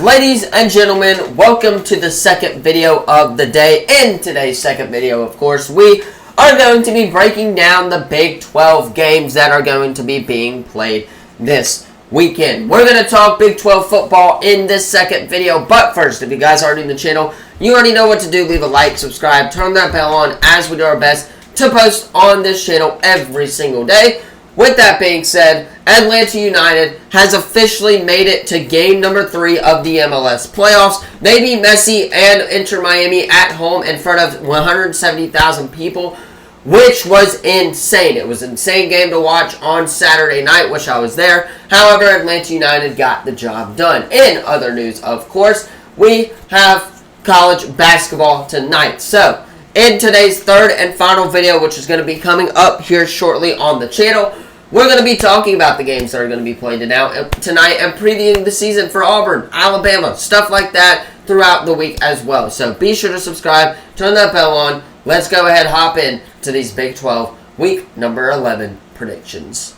Ladies and gentlemen, welcome to the second video of the day. In today's second video, of course, we are going to be breaking down the Big 12 games that are going to be being played this weekend. We're going to talk Big 12 football in this second video, but first, if you guys aren't in the channel, you already know what to do. Leave a like, subscribe, turn that bell on as we do our best to post on this channel every single day. With that being said, Atlanta United has officially made it to game number 3 of the MLS playoffs. They beat Messi and Inter Miami at home in front of 170,000 people, which was insane. It was an insane game to watch on Saturday night. Wish I was there. However, Atlanta United got the job done. In other news, of course, we have college basketball tonight. So, in today's third and final video, which is going to be coming up here shortly on the channel, we're going to be talking about the games that are going to be played tonight and previewing the season for Auburn, Alabama, stuff like that throughout the week as well. So be sure to subscribe, turn that bell on. Let's go ahead and hop in to these Big 12 week number 11 predictions.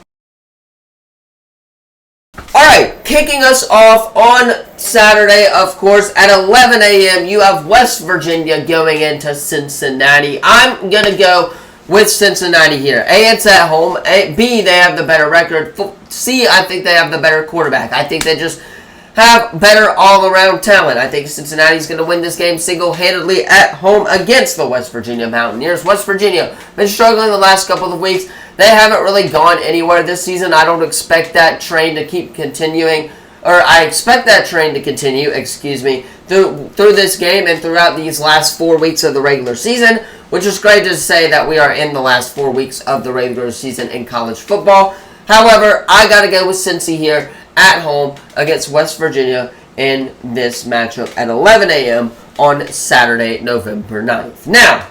Alright, kicking us off on Saturday, of course, at 11 a.m., you have West Virginia going into Cincinnati. I'm going to go with Cincinnati here. A, it's at home. B, they have the better record. C, I think they have the better quarterback. I think they just have better all-around talent. I think Cincinnati's going to win this game single-handedly at home against the West Virginia Mountaineers. West Virginia been struggling the last couple of weeks. They haven't really gone anywhere this season. I don't expect that train to keep continuing, or I expect that train to continue, through this game and throughout these last 4 weeks of the regular season, which is great to say that we are in the last 4 weeks of the regular season in college football. However, I got to go with Cincy here at home against West Virginia in this matchup at 11 a.m. on Saturday, November 9th. Now,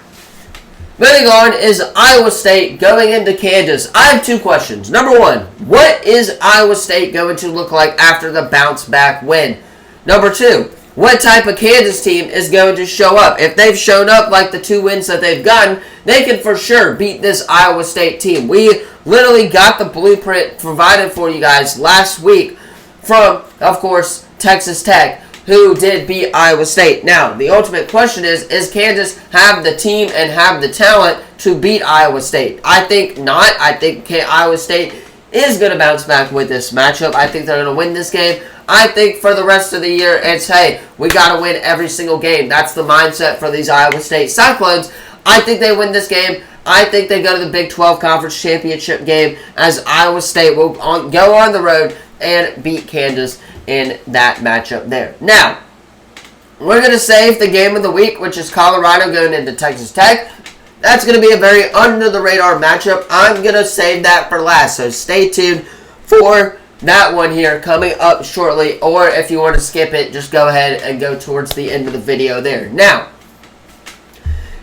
moving on is Iowa State going into Kansas. I have two questions. Number one, what is Iowa State going to look like after the bounce-back win? Number two, what type of Kansas team is going to show up? If they've shown up like the 2 wins that they've gotten, they can for sure beat this Iowa State team. We literally got the blueprint provided for you guys last week from, of course, Texas Tech, who did beat Iowa State. Now, the ultimate question is Kansas have the team and have the talent to beat Iowa State? I think not. I think Iowa State is going to bounce back with this matchup. I think they're going to win this game. I think for the rest of the year, it's, hey, we got to win every single game. That's the mindset for these Iowa State Cyclones. I think they win this game. I think they go to the Big 12 Conference Championship game as Iowa State will go on the road and beat Kansas in that matchup there. Now, we're going to save the game of the week, which is Colorado going into Texas Tech. That's going to be a very under-the-radar matchup. I'm going to save that for last, so stay tuned for that one here coming up shortly, or if you want to skip it, just go ahead and go towards the end of the video there. Now,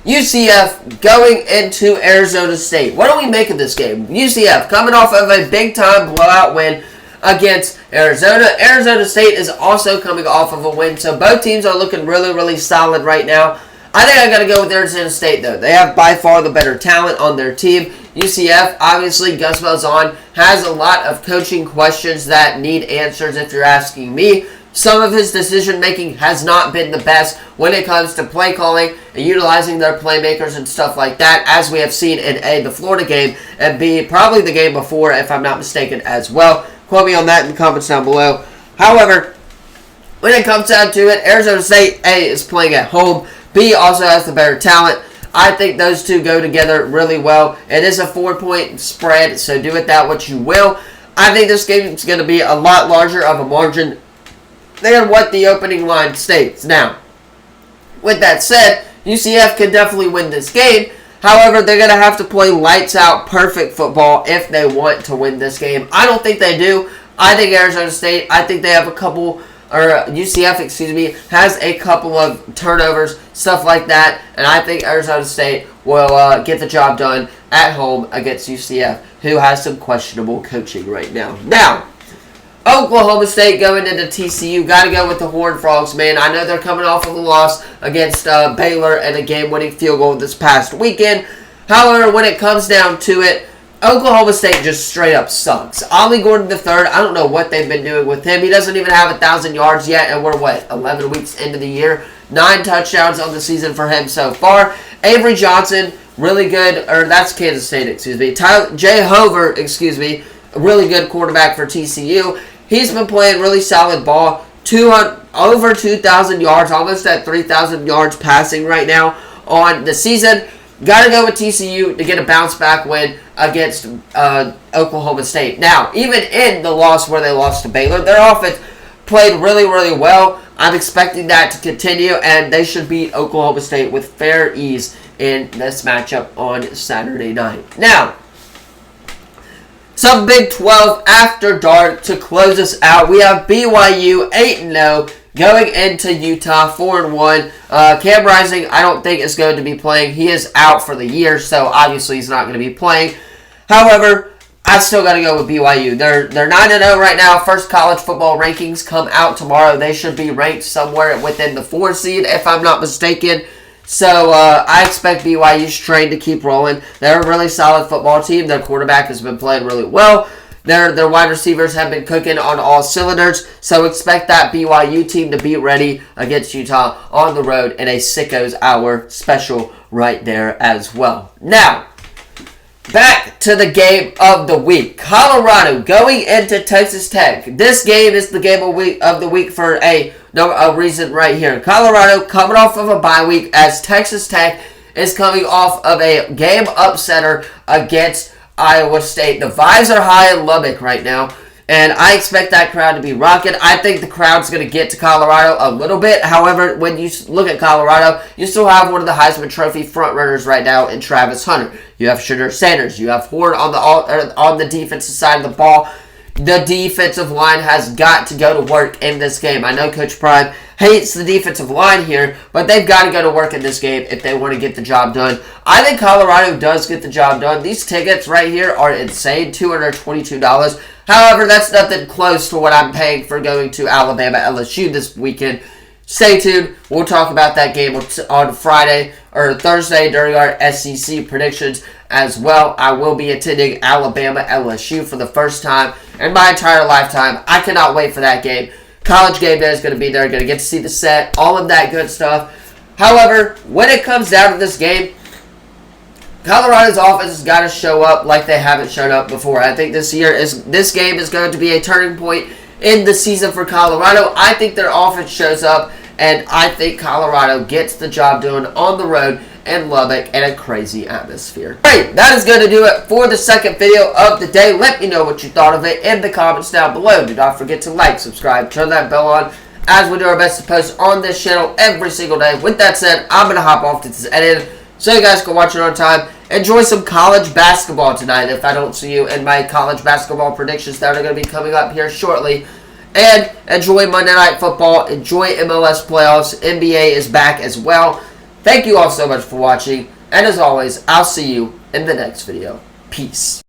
UCF going into Arizona State. What do we make of this game? UCF coming off of a big-time blowout win against Arizona. Arizona State is also coming off of a win, so both teams are looking really, really solid right now. I think I got to go with Arizona State, though. They have by far the better talent on their team. UCF, obviously, Gus Malzahn has a lot of coaching questions that need answers if you're asking me. Some of his decision-making has not been the best when it comes to play calling and utilizing their playmakers and stuff like that, as we have seen in A, the Florida game, and B, probably the game before, if I'm not mistaken, as well. Quote me on that in the comments down below. However, when it comes down to it, Arizona State, A, is playing at home. B, also has the better talent. I think those two go together really well. It is a 4-point spread, so do with that what you will. I think this game is going to be a lot larger of a margin than what the opening line states. Now, with that said, UCF can definitely win this game. However, they're going to have to play lights-out perfect football if they want to win this game. I don't think they do. I think Arizona State, I think they have a couple, or UCF, has a couple of turnovers, stuff like that. And I think Arizona State will get the job done at home against UCF, who has some questionable coaching right now. Now, Oklahoma State going into TCU. Got to go with the Horned Frogs, man. I know they're coming off of a loss against Baylor and a game-winning field goal this past weekend. However, when it comes down to it, Oklahoma State just straight up sucks. Ollie Gordon III, I don't know what they've been doing with him. He doesn't even have 1,000 yards yet, and we're, 11 weeks into the year? 9 touchdowns on the season for him so far. Avery Johnson, really good, or that's Kansas State, excuse me. Jay Hover, a really good quarterback for TCU. He's been playing really solid ball. Over 2,000 yards, almost at 3,000 yards passing right now on the season. Got to go with TCU to get a bounce-back win against Oklahoma State. Now, even in the loss where they lost to Baylor, their offense played really, really well. I'm expecting that to continue, and they should beat Oklahoma State with fair ease in this matchup on Saturday night. Now, some Big 12 after dark to close us out. We have BYU 8-0 going into Utah 4-1. Cam Rising, I don't think is going to be playing. He is out for the year, so obviously he's not going to be playing. However, I still got to go with BYU. They're 9-0 right now. First college football rankings come out tomorrow. They should be ranked somewhere within the 4 seed, if I'm not mistaken. So I expect BYU's train to keep rolling. They're a really solid football team. Their quarterback has been playing really well. Their wide receivers have been cooking on all cylinders. So expect that BYU team to be ready against Utah on the road in a Sickos Hour special right there as well. Now, back to the game of the week. Colorado going into Texas Tech. This game is the game of the week for a reason right here. Colorado coming off of a bye week as Texas Tech is coming off of a game upsetter against Iowa State. The vibes are high in Lubbock right now, and I expect that crowd to be rocking. I think the crowd's going to get to Colorado a little bit. However, when you look at Colorado, you still have one of the Heisman Trophy frontrunners right now in Travis Hunter. You have Shedeur Sanders. You have Horde on the defensive side of the ball. The defensive line has got to go to work in this game. I know Coach Prime hates the defensive line here, but they've got to go to work in this game if they want to get the job done. I think Colorado does get the job done. These tickets right here are insane, $222. However, that's nothing close to what I'm paying for going to Alabama LSU this weekend. Stay tuned. We'll talk about that game on Friday or Thursday during our SEC predictions as well. I will be attending Alabama LSU for the first time in my entire lifetime. I cannot wait for that game. College Game Day is going to be there. Going to get to see the set, all of that good stuff. However, when it comes down to this game, Colorado's offense has got to show up like they haven't shown up before. I think this game is going to be a turning point in the season for Colorado. I think their offense shows up, and I think Colorado gets the job done on the road in Lubbock in a crazy atmosphere. Alright, that is going to do it for the second video of the day. Let me know what you thought of it in the comments down below. Do not forget to like, subscribe, turn that bell on, as we do our best to post on this channel every single day. With that said, I'm going to hop off to this edit so you guys can watch it on time. Enjoy some college basketball tonight if I don't see you in my college basketball predictions that are going to be coming up here shortly. And enjoy Monday Night Football. Enjoy MLS playoffs. NBA is back as well. Thank you all so much for watching. And as always, I'll see you in the next video. Peace.